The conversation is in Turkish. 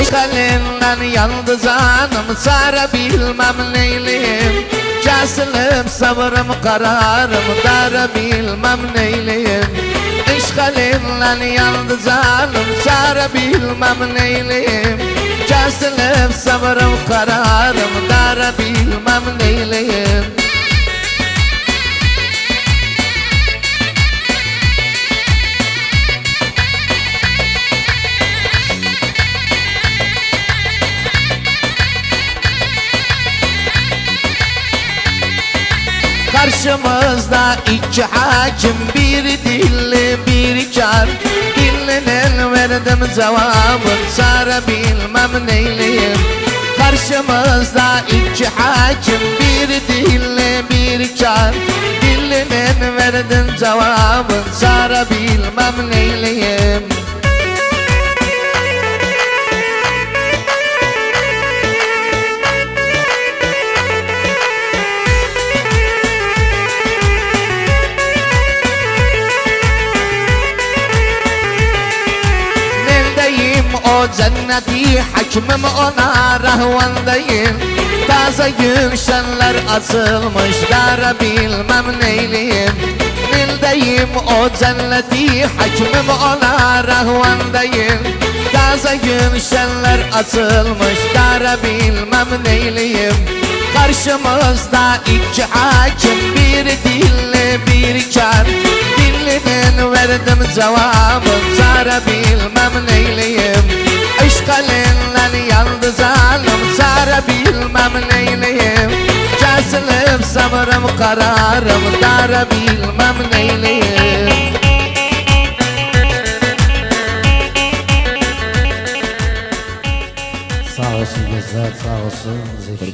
Eşkalinden yandı canım, sara bilmem neyleyim. Kesilip sabrım kararım, dara bilmem neyleyim. Eşkalinden yandı canım, sara bilmem neyleyim. Kesilip sabrım kararım, dara bilmem neyleyim. Karşımızda iki hakim, biri dilli biri kar. Dillinin verdim cevabın, sara bilmem neyleyim. Karşımızda iki hakim, biri dilli biri kar. Dillinin verdim cevabın, sara bilmem neyleyim. O cenneti hakimim, ona rahvandayım. Taze gülşenler açılmış, dara bilmem neyleyim. Nildeyim o cenneti hakimim, ona rahvandayım. Taze gülşenler açılmış, dara bilmem neyleyim. Karşımızda iki hakim, biri dilli biri kar. Dillinin verdim cevabın, sara bilmem neyleyim. Eşkalinden yandı zalim, sara bilmem neyleyim. Kesilip sabrım kararım, dara bilmem neyleyim. Sağ olsun gençler, sağ olsun Zeki.